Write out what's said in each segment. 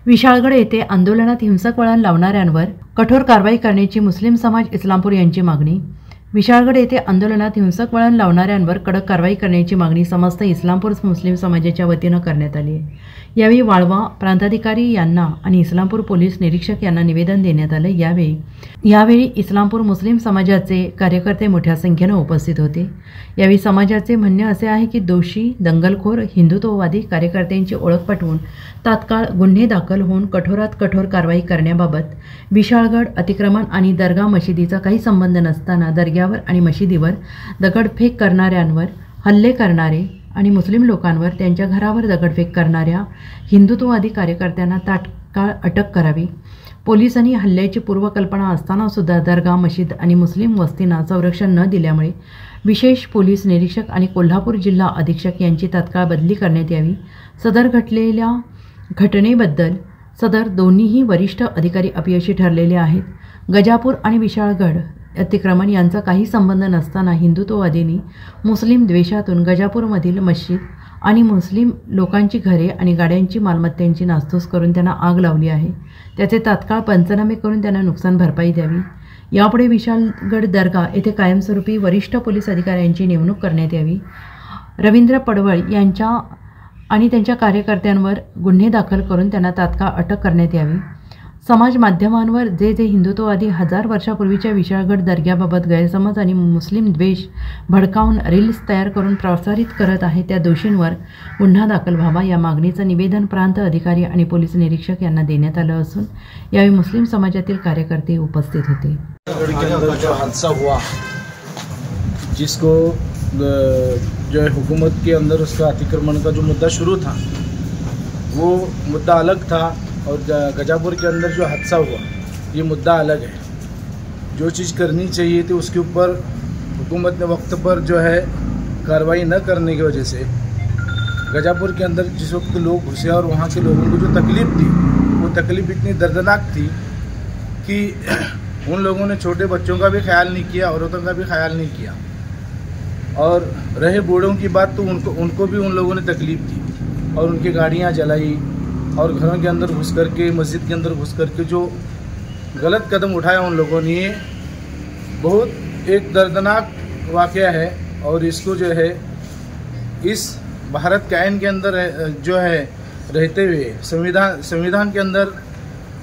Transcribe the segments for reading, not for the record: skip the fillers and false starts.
विशाळगड येथे आंदोलनात हिंसक वळण लावणाऱ्यांवर कठोर कारवाई करण्याची मुस्लिम समाज इस्लामपूर यांची मागणी। विशाळगड येथे आंदोलनात हिंसक वळण लावणाऱ्यांवर कडक कारवाई करण्याची मागणी समस्त इस्लामपूर मुस्लिम समाजाच्या वतीनं करण्यात आली आहे। यावेळी वाळवा प्रांताधिकारी यांना आणि इस्लामपूर पोलीस निरीक्षक यांना निवेदन देण्यात आले। यावेळी इस्लामपूर मुस्लिम समाजाचे कार्यकर्ते मोठ्या संख्येने उपस्थित होते। यावेळी समाजाचे म्हणणे असे आहे की दोषी दंगलखोर हिंदुत्ववादी कार्यकर्त्यांची ओळख पटवून तात्काळ गुन्हे दाखल होऊन कठोरात कठोर कारवाई करण्याबाबत विशाळगड अतिक्रमण आणि दर्गा मशिदीचा काही संबंध नसताना दर्ग्यावर आणि मशिदीवर दगडफेक करणाऱ्यांवर, हल्ले करणारे आणि मुस्लिम लोकांवर त्यांच्या घरावर दगडफेक करणाऱ्या हिंदुत्ववादी कार्यकर्त्यांना तात्काळ अटक करावी। पोलिसांनी हल्ल्याची पूर्वकल्पना असताना सुद्धा दर्गा मशीद आणि मुस्लिम वस्तींना संरक्षण न दिल्यामुळे विशेष पोलीस निरीक्षक आणि कोल्हापूर जिल्हा अधीक्षक यांची तात्काळ बदली करण्यात यावी। सदर घडलेल्या घटनेबद्दल सदर दोन्हीही वरिष्ठ अधिकारी अपयशी ठरलेले आहेत। गजापूर आणि विशाळगड अतिक्रमण यांचा काही संबंध नसताना हिंदुत्ववादींनी मुस्लिम द्वेषातून गजापूरमधील मस्जिद आणि मुस्लिम लोकांची घरे आणि गाड्यांची मालमत्तांची नासधूस करून त्यांना आग लावली आहे। त्याचे तात्काळ पंचनामे करून त्यांना नुकसान भरपाई द्यावी। यापुढे विशाळगड दर्गा येथे कायमस्वरूपी वरिष्ठ पोलीस अधिकाऱ्यांची नेमणूक करण्यात यावी। रवींद्र पडवळ यांच्या आणि त्यांच्या कार्यकर्त्यांवर गुन्हे दाखल करून त्यांना तात्काळ अटक करण्यात यावी। समाज माध्यमांवर जे हिंदुत्ववादी 1000 वर्षापूर्वीच्या विशाळगड दर्ग्याबाबत गैरसमज आणि मुस्लिम द्वेष भडकावून रील्स तयार करून प्रसारित करत आहेत त्या दोषींवर गुन्हा दाखल व्हावा या मागणीचं निवेदन प्रांत अधिकारी आणि पोलीस निरीक्षक यांना देण्यात आलं असून यावेळी मुस्लिम समाजातील कार्यकर्ते उपस्थित होते। जो हादसा हुआ जिसको जो है हुकूमत के अंदर उसका अतिक्रमण का जो मुद्दा शुरू था वो मुद्दा अलग था और गजापुर के अंदर जो हादसा हुआ ये मुद्दा अलग है। जो चीज़ करनी चाहिए थी उसके ऊपर हुकूमत ने वक्त पर जो है कार्रवाई न करने की वजह से गजापुर के अंदर जिस वक्त लोग घुसे और वहाँ के लोगों को जो तकलीफ़ थी वो तकलीफ़ इतनी दर्दनाक थी कि उन लोगों ने छोटे बच्चों का भी ख्याल नहीं किया, औरतों का भी ख्याल नहीं किया। और रहे बूढ़ों की बात तो उनको भी उन लोगों ने तकलीफ़ दी और उनकी गाड़ियाँ जलाई और घरों के अंदर घुस करके मस्जिद के अंदर घुस करके जो गलत कदम उठाया उन लोगों ने, ये बहुत एक दर्दनाक वाक़या है। और इसको जो है इस भारत कायन के अंदर जो है रहते हुए संविधान के अंदर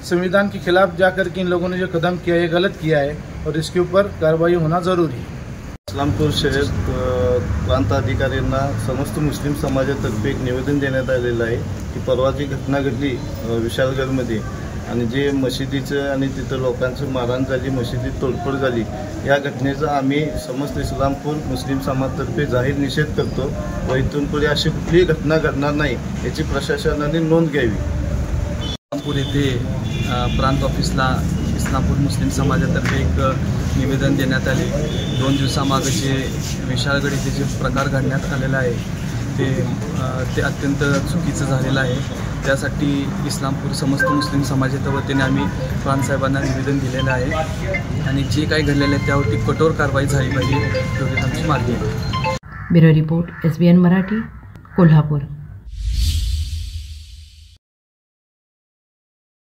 संविधान के खिलाफ जाकर के इन लोगों ने जो कदम किया है गलत किया है और इसके ऊपर कार्रवाई होना ज़रूरी है। इस्लामपूर शहर प्रांत अधिकाऱ्यांना समस्त मुस्लिम समाजातर्फे एक निवेदन देण्यात आलेलं आहे की परवा जी घटना घडली विशाळगडमध्ये आणि जे मशिदीचं आणि तिथं लोकांचं मारहाण झाली, मशिदीत तोडफोड झाली, या घटनेचा आम्ही समस्त इस्लामपूर मुस्लिम समाजातर्फे जाहीर निषेध करतो व इथून पुढे अशी कुठलीही घटना घडणार नाही याची प्रशासनाने नोंद घ्यावी। इस्लामपूर येथे प्रांत ऑफिसला इस्लामपूर मुस्लिम समाजातर्फे एक निवेदन देण्यात आले। 2 दिवसामागे जे विशाळगड येथे जे प्रकार घडण्यात आलेला आहे ते अत्यंत चुकीचं झालेलं आहे। त्यासाठी इस्लामपूर समस्त मुस्लिम समाजाच्या वतीने आम्ही प्रांतसाहेबांना निवेदन दिलेलं आहे आणि जे काही घडलेलं आहे त्यावरती कठोर कारवाई झाली पाहिजे एवढी आमची मागणी आहे। Bureau report SBN Marathi, Kolhapur.